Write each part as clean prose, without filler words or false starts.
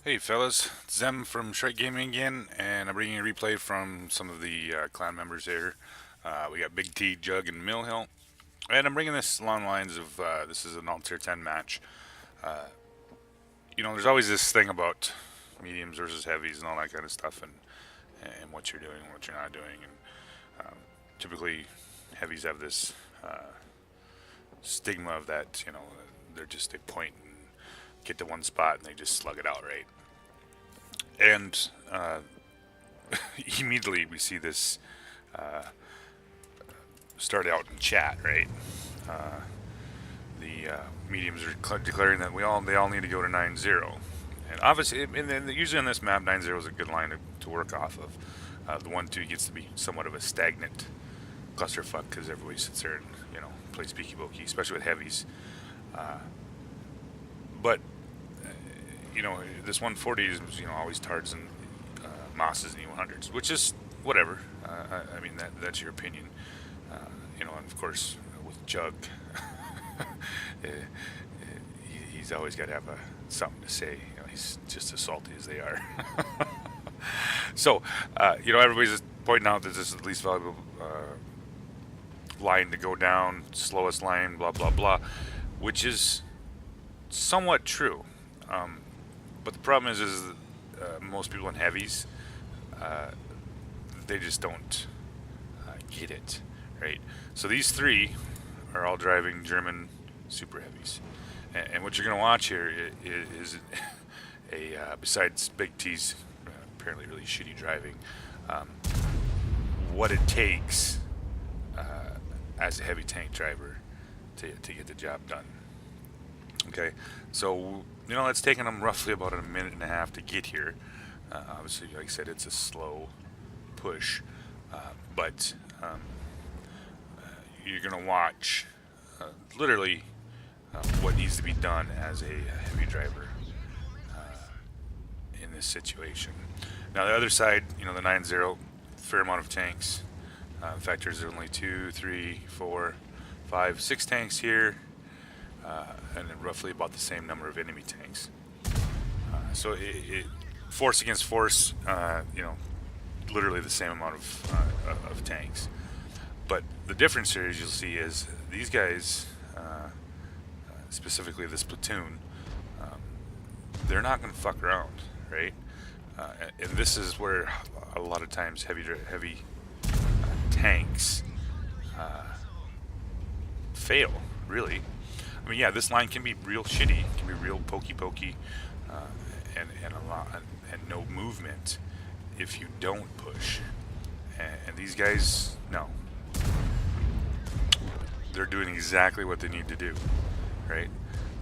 Hey fellas, it's Zem from Shrike Gaming again, and I'm bringing a replay from some of the clan members here. We got Big T, Jugg, and Millhill, and I'm bringing this along the lines of this is an Alt Tier 10 match. There's always this thing about mediums versus heavies and all that kind of stuff, and what you're doing and what you're not doing. And typically, heavies have this stigma of that, they're just they point and get to one spot and they just slug it out, right? And immediately we see this start out in chat, right? The mediums are declaring that they all need to go to 9-0. And obviously, and usually on this map, 9-0 is a good line to work off of. The 1-2 gets to be somewhat of a stagnant clusterfuck because everybody sits there and plays peeky pokey, especially with heavies. But this 140 is always tards and mosses and E100s, which is whatever. I mean that's your opinion. And of course with Jugg, he's always got to have something to say. He's just as salty as they are. So everybody's just pointing out that this is the least valuable line to go down, slowest line, blah blah blah, which is somewhat true. But the problem is most people in heavies, they just don't get it, right? So these three are all driving German super heavies, and what you're going to watch here is besides Big T's apparently really shitty driving, what it takes as a heavy tank driver to get the job done. Okay, so it's taken them roughly about a minute and a half to get here. Obviously, like I said, it's a slow push, but you're gonna watch literally what needs to be done as a heavy driver in this situation. Now the other side, the 9-0, fair amount of tanks. In fact, there's only 2, 3, 4, 5, 6 tanks here. And then roughly about the same number of enemy tanks. So it force against force, literally the same amount of tanks. But the difference here, as you'll see, is these guys, specifically this platoon, they're not going to fuck around, right? And this is where a lot of times heavy tanks fail, really. I mean, yeah, this line can be real shitty, can be real pokey, and a lot, and no movement if you don't push. And these guys, no, they're doing exactly what they need to do, right?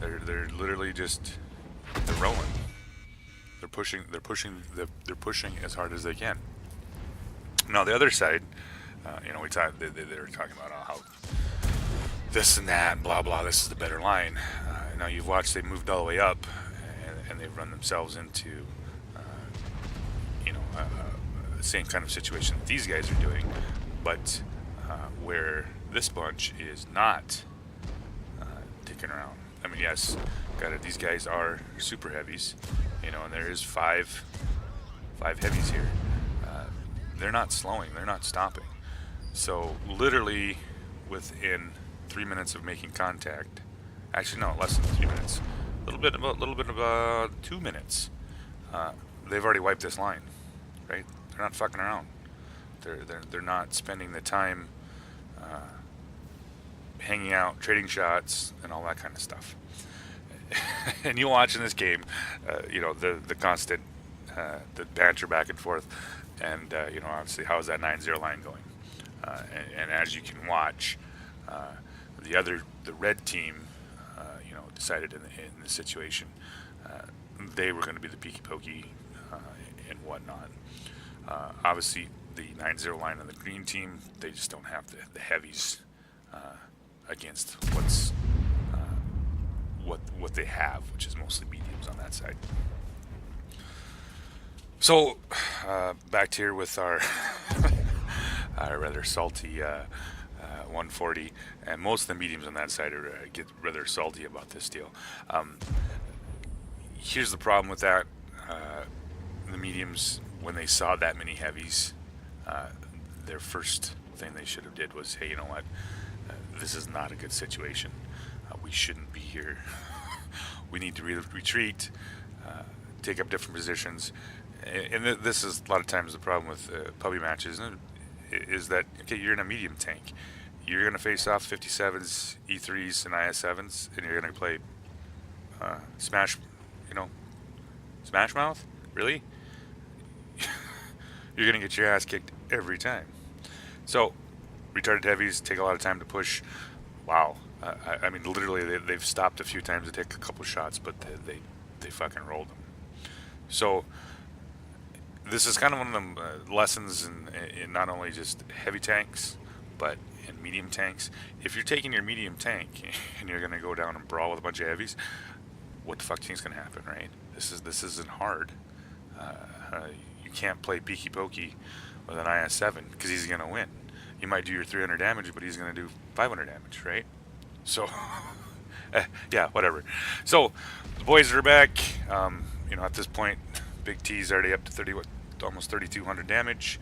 They're literally just they're rolling. They're pushing as hard as they can. Now the other side, they're talking about how this and that, blah blah. This is the better line. Now you've watched; they moved all the way up, and they've run themselves into, the same kind of situation that these guys are doing, but where this bunch is not ticking around. I mean, yes, got it. These guys are super heavies, and there is five heavies here. They're not slowing. They're not stopping. So literally within 3 minutes of making contact, actually no, less than 3 minutes, a little bit of 2 minutes, they've already wiped this line, right? They're not fucking around. They're not spending the time hanging out, trading shots, and all that kind of stuff. And you watch in this game, the constant the banter back and forth, and obviously how is that 9-0 line going? And as you can watch, the red team, decided in the situation, they were going to be the peaky pokey and whatnot. Obviously, the 9-0 line on the green team, they just don't have the heavies against what they have, which is mostly mediums on that side. So back to here with our rather salty 140, and most of the mediums on that side get rather salty about this deal. Here's the problem with that. the mediums, when they saw that many heavies, their first thing they should have did was, hey, you know what? This is not a good situation. We shouldn't be here. We need to retreat, take up different positions. And this is a lot of times the problem with puppy matches, is that, okay, you're in a medium tank. You're going to face off 57s, E3s, and IS7s, and you're going to play Smash, Smash Mouth? Really? You're going to get your ass kicked every time. So, retarded heavies take a lot of time to push. Wow. I mean, literally, they've stopped a few times to take a couple shots, but they fucking rolled them. So, this is kind of one of them lessons in not only just heavy tanks, but in medium tanks. If you're taking your medium tank and you're going to go down and brawl with a bunch of heavies, what the fuck do you think's going to happen, right? This isn't hard. You can't play peeky pokey with an IS7 because he's going to win. You might do your 300 damage, but he's going to do 500 damage, right? So, yeah, whatever. So, the boys are back. At this point, Big T's already up to almost 3,200 damage.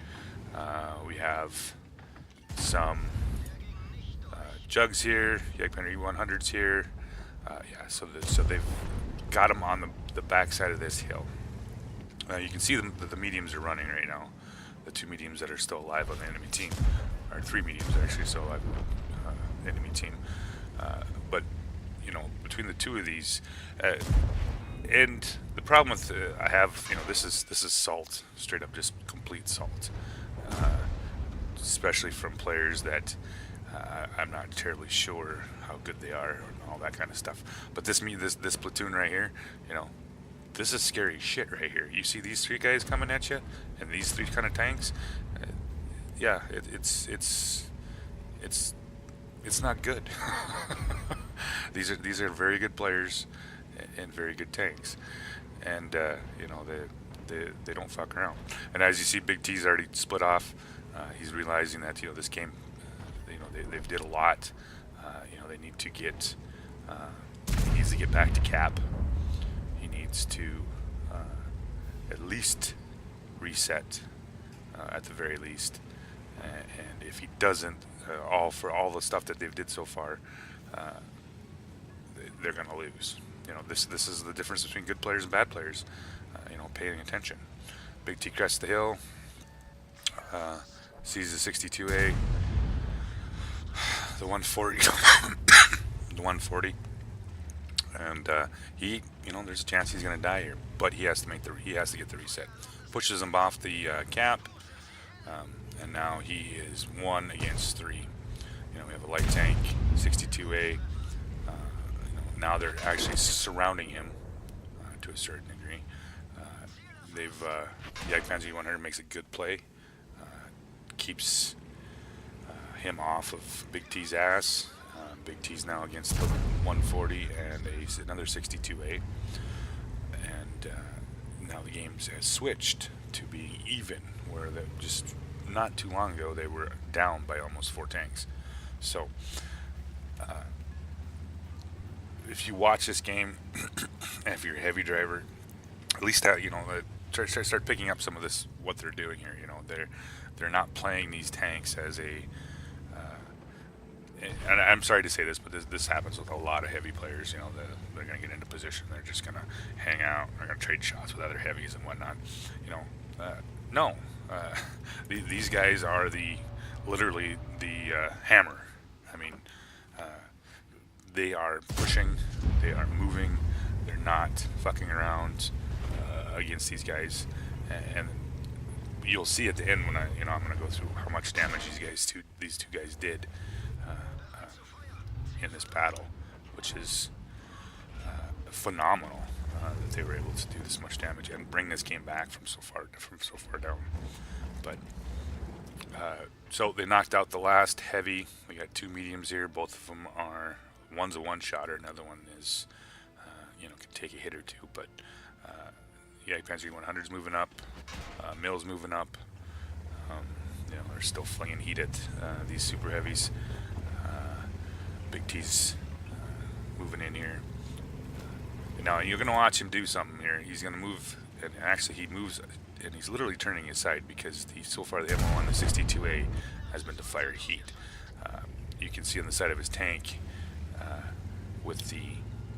We have some Juggs here, Jugg E100s here. So they've got them on the backside of this hill. You can see that the mediums are running right now. The two mediums that are still alive on the enemy team, or three mediums actually still alive on the enemy team. But between the two of these, and the problem with I have, this is salt, straight up just complete salt, especially from players that I'm not terribly sure how good they are and all that kind of stuff. But this platoon right here, this is scary shit right here. You see these three guys coming at you, and these three kind of tanks. It's not good. These are very good players and very good tanks, and they don't fuck around. And as you see, Big T's already split off. He's realizing that this game, they've did a lot. They need to get. He needs to get back to cap. He needs to at least reset, at the very least. And if he doesn't, for all the stuff that they've did so far, they're going to lose. This is the difference between good players and bad players. Paying attention. Big T crests the hill, sees the 62A, the 140, the 140, and he, there's a chance he's going to die here, but he has to get the reset. Pushes him off the cap, and now he is 1 against 3. We have a light tank, 62A. Now they're actually surrounding him to a certain degree. Jugg E100 makes a good play, keeps him off of Big T's ass. Big T's now against the 140 and another 62A, and now the game has switched to being even, where just not too long ago they were down by almost 4 tanks. So if you watch this game, and if you're a heavy driver, at least start picking up some of this, what they're doing here. They're not playing these tanks as a and I'm sorry to say this, but this happens with a lot of heavy players. They're going to get into position, they're just going to hang out, they're going to trade shots with other heavies and whatnot. No, these guys are literally the hammer. I mean, they are pushing, they are moving, they're not fucking around against these guys, and you'll see at the end when I'm going to go through how much damage these two guys did in this battle, which is phenomenal that they were able to do this much damage and bring this game back from so far down. But so they knocked out the last heavy. We got 2 mediums here. Both of them are, one's a one-shotter, another one is can take a hit or two. But Jugg E100's moving up, Mill's moving up. They're still flinging heat at these super heavies. Big T's moving in here. Now you're going to watch him do something here. He's going to move and actually he moves, and he's literally turning aside because so far the MO on the 62A has been to fire heat. You can see on the side of his tank with the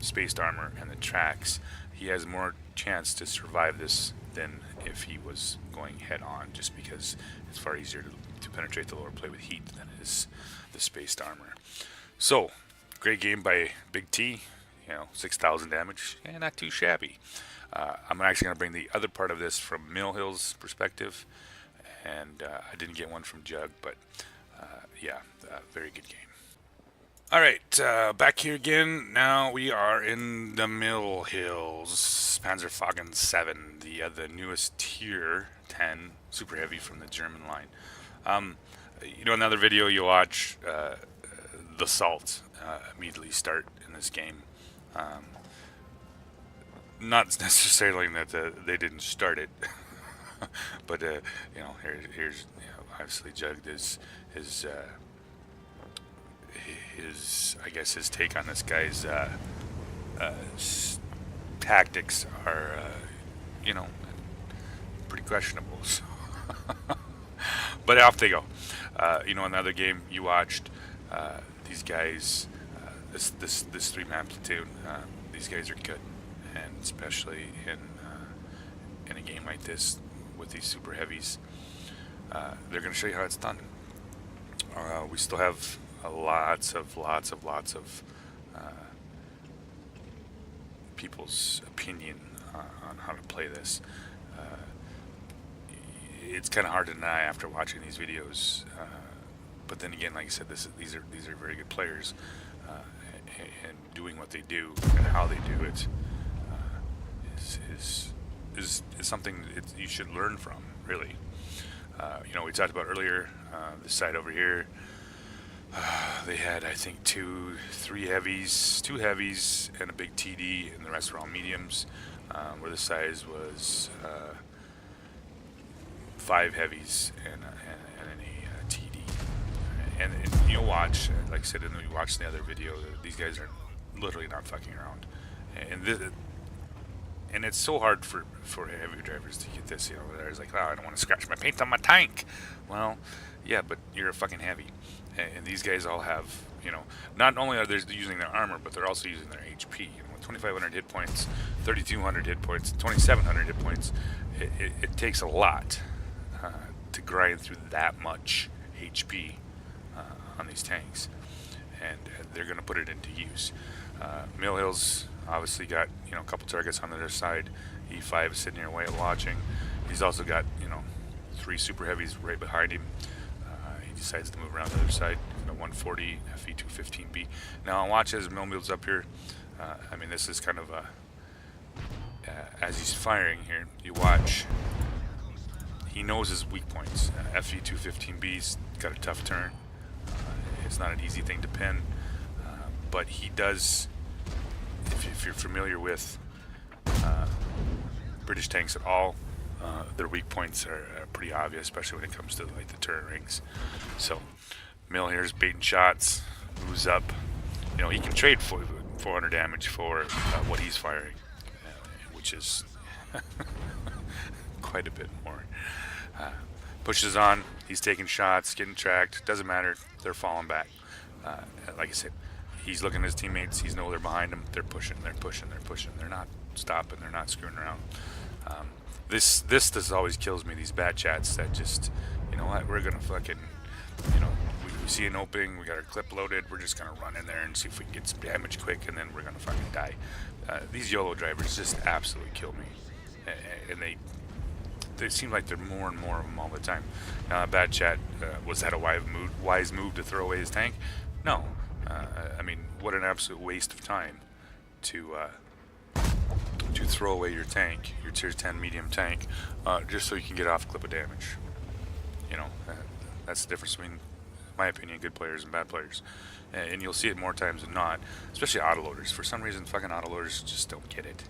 spaced armor and the tracks, he has more chance to survive this than if he was going head on, just because it's far easier to penetrate the lower plate with heat than it is the spaced armor. So, great game by Big T, 6,000 damage, and not too shabby. I'm actually going to bring the other part of this from Mill Hill's perspective, and I didn't get one from Jugg, but yeah, very good game. Alright, back here again. Now we are in the Mill Hills. Panzerwagen 7, the newest tier 10 super heavy from the German line. Another video you watch, the Salt immediately start in this game. Not necessarily that they didn't start it, but here's obviously Jugg his I guess his take on this guy's tactics are pretty questionable. So but off they go. Another game you watched. These guys, this 3-man platoon. These guys are good, and especially in a game like this with these super heavies, they're going to show you how it's done. We still have lots of people's opinion on how to play this. It's kind of hard to deny after watching these videos, but then again, like I said, these are very good players, and doing what they do and how they do it is something you should learn from, really. We talked about earlier, this side over here. They had, I think, two heavies, and a big TD, and the rest were all mediums. Where the size was 5 heavies and a TD. And you'll watch, like I said, and you watch the other video. These guys are literally not fucking around, and it's so hard for heavy drivers to get this. They're like, oh, I don't want to scratch my paint on my tank. Well, yeah, but you're a fucking heavy. And these guys all have, not only are they using their armor, but they're also using their HP. 2,500 hit points, 3,200 hit points, 2,700 hit points. It takes a lot to grind through that much HP on these tanks, and they're going to put it into use. Mill Hill's obviously got a couple targets on the other side. E5 is sitting here watching. He's also got 3 super heavies right behind him. He decides to move around the other side. 140 FE215B. Now watch as Mill builds up here. This is kind of as he's firing here. You watch. He knows his weak points. FE215B's got a tough turn. It's not an easy thing to pin, but he does. If you're familiar with British tanks at all, their weak points are pretty obvious, especially when it comes to like the turret rings. So Mill here's baiting shots, moves up. He can trade 400 damage for what he's firing, which is quite a bit more. Pushes on, he's taking shots, getting tracked, doesn't matter, they're falling back. Like I said, he's looking at his teammates, he's know they're behind him, they're pushing, they're not stopping, they're not screwing around. This always kills me, these bat chats that just, what, we're gonna fucking, we see an opening, we got our clip loaded, we're just gonna run in there and see if we can get some damage quick, and then we're gonna fucking die. These YOLO drivers just absolutely kill me, and they seem like they're more and more of them all the time. Bad chat, was that a wise move to throw away his tank? No. What an absolute waste of time to throw away your tank, your tier 10 medium tank, just so you can get off a clip of damage. That's the difference between, in my opinion, good players and bad players. And you'll see it more times than not, especially autoloaders. For some reason, fucking autoloaders just don't get it.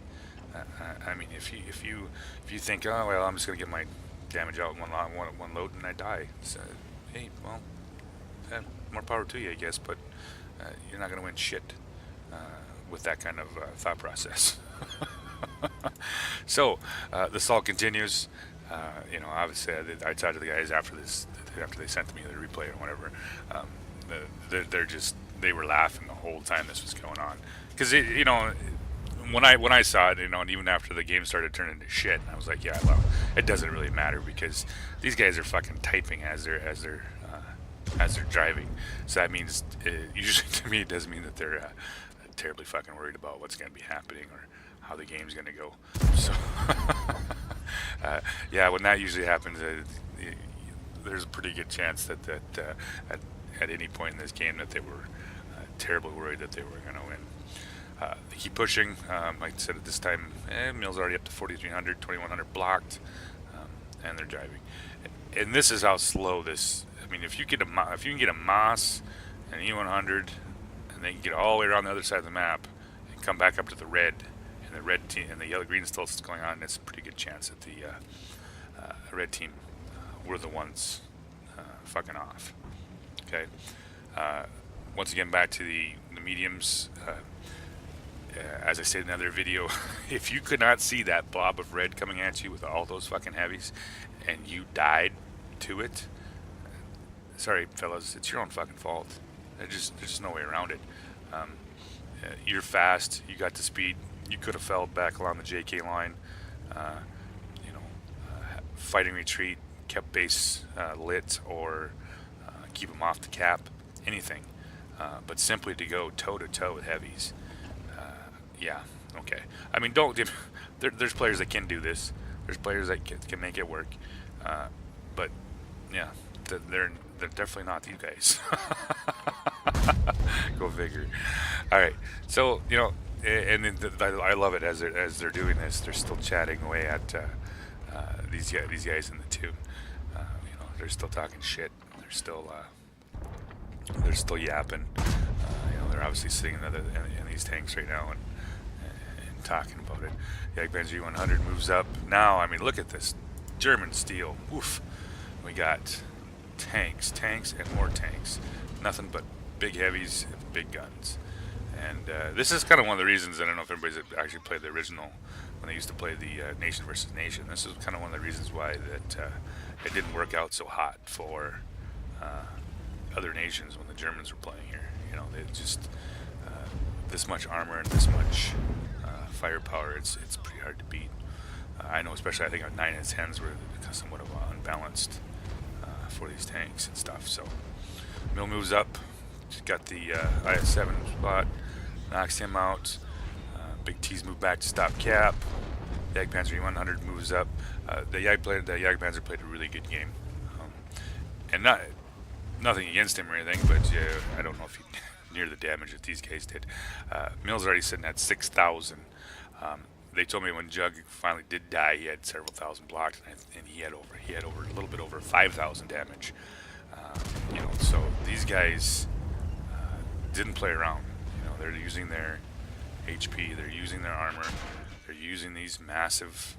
If you think, oh well, I'm just gonna get my damage out in one load and I die. So, hey, well, more power to you, I guess. But you're not gonna win shit with that kind of thought process. So the assault continues. You know, obviously, I talked to the guys after they sent me the replay or whatever. Um, they're just they were laughing the whole time this was going on because you know when I saw it, you know, and even after the game started turning to shit, I was like, yeah, well, it doesn't really matter because these guys are fucking typing as they're driving. So that means usually to me it doesn't mean that they're terribly fucking worried about what's going to be happening or how the game's going to go. So yeah, when that usually happens, there's a pretty good chance that at any point in this game that they were terribly worried that they were going to win. They keep pushing. Like I said, at this time, Mill's already up to 4,300, 2,100 blocked, and they're driving. And this is how slow this. I mean, if you can get a Moss, an E100, and they can get all the way around the other side of the map and come back up to the red, and the red team and the yellow green still is going on, it's a pretty good chance that the red team were the ones fucking off. Okay. Once again, back to the mediums. As I said in another video, if you could not see that blob of red coming at you with all those fucking heavies, and you died to it, sorry, fellas, it's your own fucking fault. There's just no way around it. You're fast. You got the speed. You could have fell back along the JK line. You know, fighting retreat, kept base lit, or keep them off the cap. Anything, but simply to go toe to toe with heavies. Yeah, okay. I mean, there's players that can do this. There's players that can make it work. But yeah, they're definitely not these guys. Go figure. All right. So you know, and I love it as they're doing this. They're still chatting away at these guys in the tube. You know, they're still talking shit. They're still yapping. You know, they're obviously sitting in these tanks right now and talking about it. Jagg Panzer E100 moves up. Now, I mean, look at this. German steel. Oof. We got tanks, and more tanks. Nothing but big heavies and big guns. And this is kind of one of the reasons, I don't know if everybody's actually played the original, when they used to play the Nation versus Nation. This is kind of one of the reasons why that it didn't work out so hot for other nations when the Germans were playing here. You know, they just this much armor and this much firepower, it's pretty hard to beat. I know, especially I think on 9 and 10s were somewhat of unbalanced for these tanks and stuff. So Mill moves up, got the IS-7 spot, knocks him out. Big T's move back to stop cap. Jagg Panzer E100 moves up. The Jagg Panzer played a really good game, and nothing against him or anything, but I don't know if he near the damage that these guys did. Mill's already sitting at 6,000. They told me when Jugg finally did die, he had several thousand blocked, and he had over a little bit over 5,000 damage. You know, so these guys didn't play around. You know, they're using their HP, they're using their armor, they're using these massive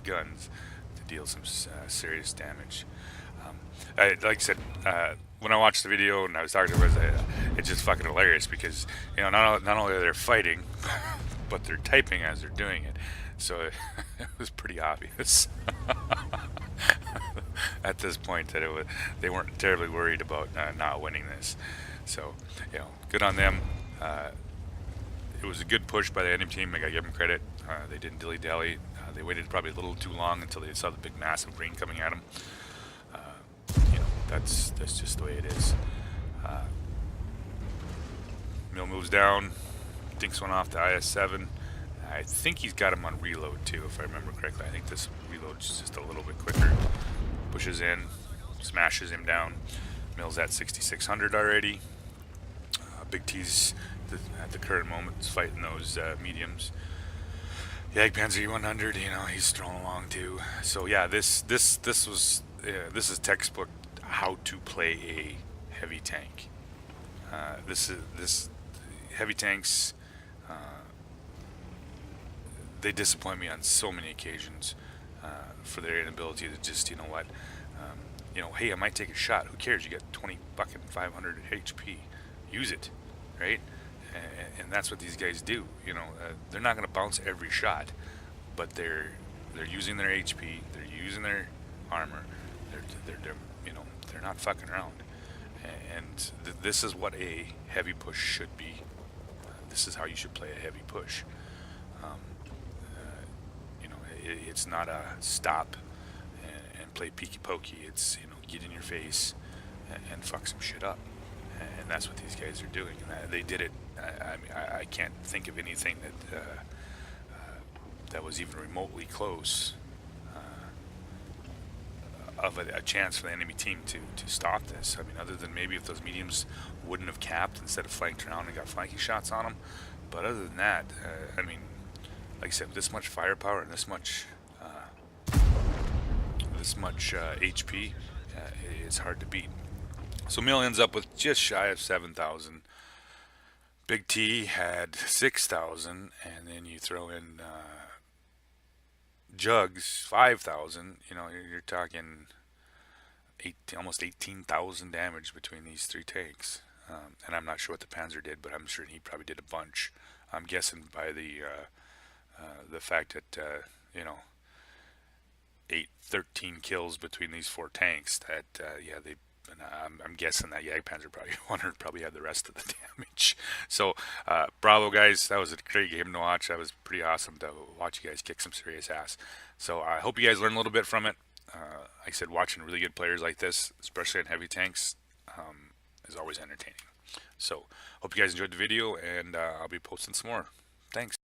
guns to deal some serious damage. Like I said, when I watched the video and I was talking to him, it's just fucking hilarious because, you know, not only are they fighting, but they're typing as they're doing it. So it was pretty obvious at this point that they weren't terribly worried about not winning this. So, you know, good on them. It was a good push by the enemy team. I gotta give them credit. They didn't dilly-dally. They waited probably a little too long until they saw the big massive green coming at them. You know, that's just the way it is. Mill moves down, dinks one off the IS-7. I think he's got him on reload too, if I remember correctly. I think this reload's just a little bit quicker. Pushes in, smashes him down. Mill's at 6,600 already. Big T's at the current moment is fighting those mediums. Jagg Panzer E100, you know, he's strolling along too. So yeah, this is textbook how to play a heavy tank. This heavy tanks, they disappoint me on so many occasions for their inability to just, you know what, you know, hey, I might take a shot. Who cares? You got 20 fucking 500 HP. Use it, right? and that's what these guys do. You know, they're not going to bounce every shot, but they're using their HP, they're using their armor, they're you know, they're not fucking around. And this is what a heavy push should be. This is how you should play a heavy push. Um, you know, it's not a stop and play peeky pokey. It's, you know, get in your face and fuck some shit up. And that's what these guys are doing. And they did it. I mean, I can't think of anything that was even remotely close of a chance for the enemy team to stop this. I mean, other than maybe if those mediums wouldn't have capped instead of flanked around and got flanking shots on them. But other than that, I mean, like I said, this much firepower and this much HP, it's hard to beat. So Mill ends up with just shy of 7,000. Big T had 6,000, and then you throw in Jugg's 5,000. You know, you're talking almost 18,000 damage between these three tanks. And I'm not sure what the Panzer did, but I'm sure he probably did a bunch. I'm guessing by the fact that you know, 13 kills between these four tanks. That yeah, they. And I'm guessing that Jagdpanzer probably 100 probably had the rest of the damage. So bravo guys, that was a great game to watch. That was pretty awesome to watch you guys kick some serious ass. So I hope you guys learned a little bit from it. Like I said, watching really good players like this, especially in heavy tanks, is always entertaining. So hope you guys enjoyed the video, and I'll be posting some more. Thanks.